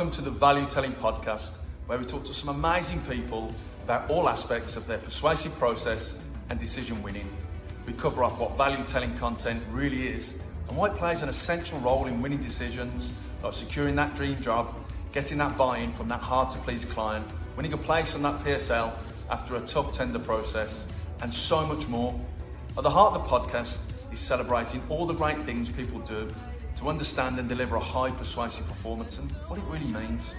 Welcome to the Value Telling Podcast, where we talk to some amazing people about all aspects of their persuasive process and decision winning. We cover off what value telling content really is and why it plays an essential role in winning decisions, like securing that dream job, getting that buy-in from that hard-to-please client, winning a place on that PSL after a tough tender process, and so much more. At the heart of the podcast is celebrating all the great things people do to understand and deliver a high persuasive performance and what it really means.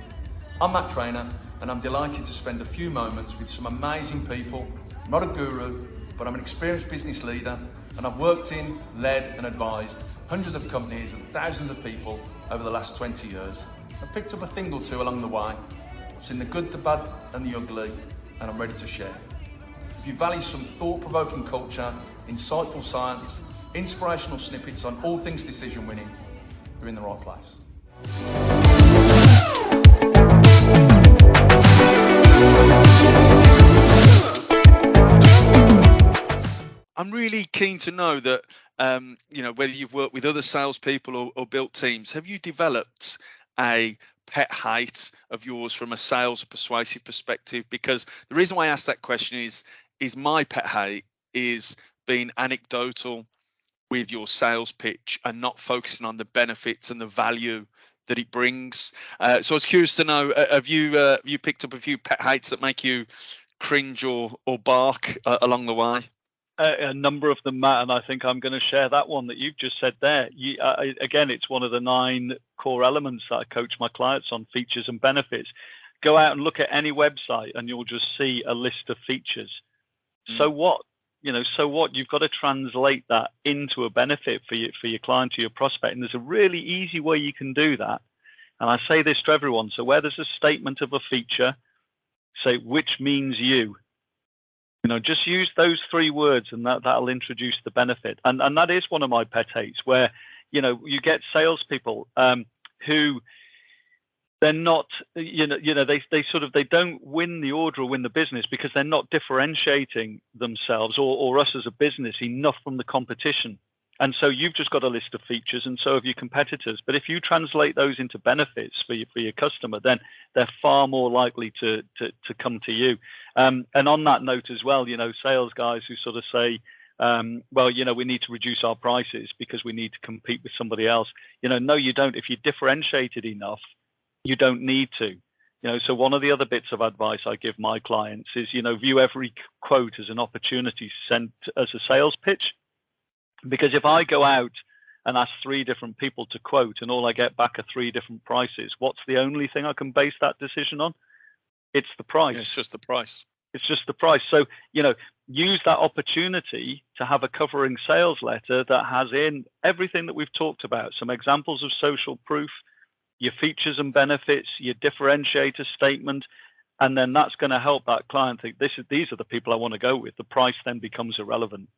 I'm Matt Trainer, and I'm delighted to spend a few moments with some amazing people. I'm not a guru, but I'm an experienced business leader, and I've worked in, led and advised hundreds of companies and thousands of people over the last 20 years. I've picked up a thing or two along the way. I've seen the good, the bad and the ugly, and I'm ready to share. If you value some thought-provoking culture, insightful science, inspirational snippets on all things decision winning, you're in the right place. I'm really keen to know that, whether you've worked with other salespeople or built teams, have you developed a pet hate of yours from a sales or persuasive perspective? Because the reason why I asked that question is my pet hate is being anecdotal with your sales pitch and not focusing on the benefits and the value that it brings. So I was curious to know, have you picked up a few pet hates that make you cringe or bark along the way? A number of them, Matt, and I think I'm going to share that one that you've just said there. Again, it's one of the 9 core elements that I coach my clients on: features and benefits. Go out and look at any website and you'll just see a list of features. So what? So what? You've got to translate that into a benefit for your client, to your prospect. And there's a really easy way you can do that. And I say this to everyone. So where there's a statement of a feature, say which means you. Just use those 3 words and that'll introduce the benefit. And that is one of my pet hates, where, you get salespeople who they're not, they don't win the order or win the business because they're not differentiating themselves or us as a business enough from the competition. And so you've just got a list of features, and so have your competitors. But if you translate those into benefits for your customer, then they're far more likely to come to you. And on that note as well, sales guys who sort of say, we need to reduce our prices because we need to compete with somebody else. No, you don't. If you're differentiated enough, you don't need to. So one of the other bits of advice I give my clients is, view every quote as an opportunity sent as a sales pitch. Because if I go out and ask 3 different people to quote and all I get back are 3 different prices, what's the only thing I can base that decision on? It's the price. It's just the price. It's just the price. So, use that opportunity to have a covering sales letter that has in everything that we've talked about, some examples of social proof, your features and benefits, your differentiator statement, and then that's going to help that client think these are the people I want to go with. The price then becomes irrelevant.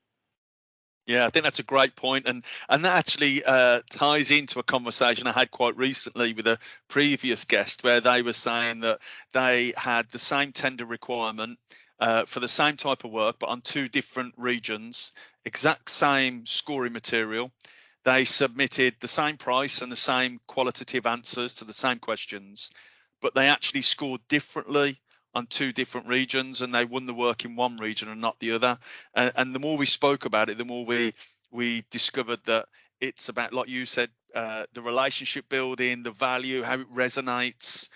Yeah, I think that's a great point, and that actually ties into a conversation I had quite recently with a previous guest, where they were saying that they had the same tender requirement for the same type of work, but on 2 different regions, exact same scoring material. They submitted the same price and the same qualitative answers to the same questions, but they actually scored differently on 2 different regions, and they won the work in one region and not the other. And the more we spoke about it, the more we discovered that it's about, like you said, the relationship building, the value, how it resonates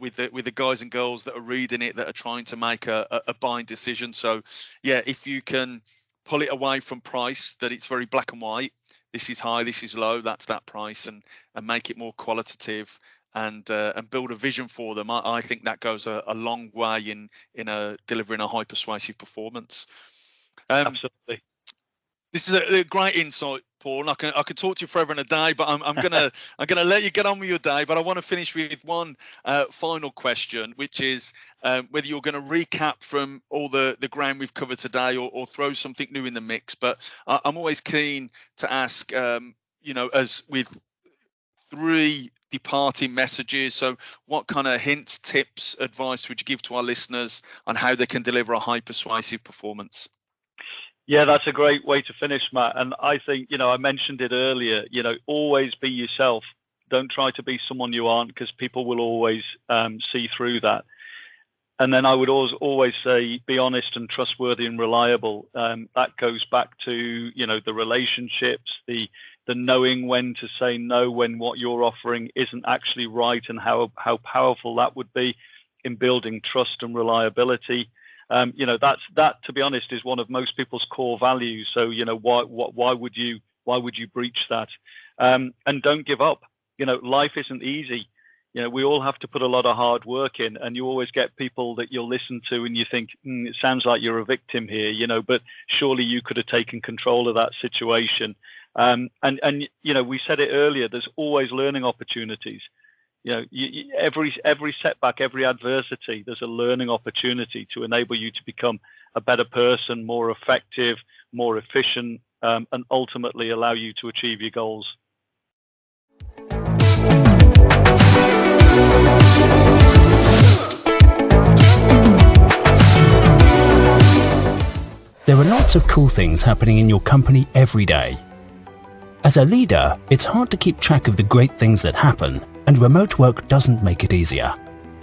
with the guys and girls that are reading it, that are trying to make a buying decision. So yeah, if you can pull it away from price, that it's very black and white, this is high, this is low, that's that price, and make it more qualitative, and build a vision for them, I think that goes a long way in delivering a high persuasive performance. Absolutely. This is a great insight, Paul. I could talk to you forever and a day, but I'm gonna let you get on with your day. But I want to finish with one final question, which is whether you're going to recap from all the ground we've covered today, or throw something new in the mix. But I'm always keen to ask, as with 3 departing messages. So what kind of hints, tips, advice would you give to our listeners on how they can deliver a high persuasive performance? Yeah, that's a great way to finish, Matt. And I think, I mentioned it earlier, always be yourself. Don't try to be someone you aren't, because people will always see through that. And then I would always say, be honest and trustworthy and reliable. That goes back to, the relationships, the knowing when to say no, when what you're offering isn't actually right, and how powerful that would be in building trust and reliability. That, to be honest, is one of most people's core values. So, why would you breach that? And don't give up. Life isn't easy. We all have to put a lot of hard work in, and you always get people that you'll listen to and you think, it sounds like you're a victim here, but surely you could have taken control of that situation. And we said it earlier, there's always learning opportunities. Every setback, every adversity, there's a learning opportunity to enable you to become a better person, more effective, more efficient, and ultimately allow you to achieve your goals. There are lots of cool things happening in your company every day. As a leader, it's hard to keep track of the great things that happen, and remote work doesn't make it easier.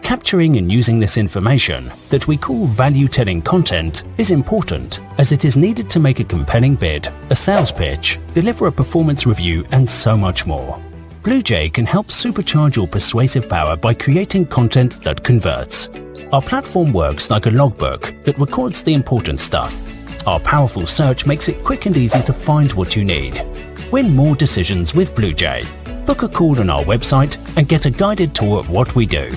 Capturing and using this information, that we call value-telling content, is important, as it is needed to make a compelling bid, a sales pitch, deliver a performance review, and so much more. Blu-J can help supercharge your persuasive power by creating content that converts. Our platform works like a logbook that records the important stuff. Our powerful search makes it quick and easy to find what you need. Win more decisions with Blu-J. Book a call on our website and get a guided tour of what we do.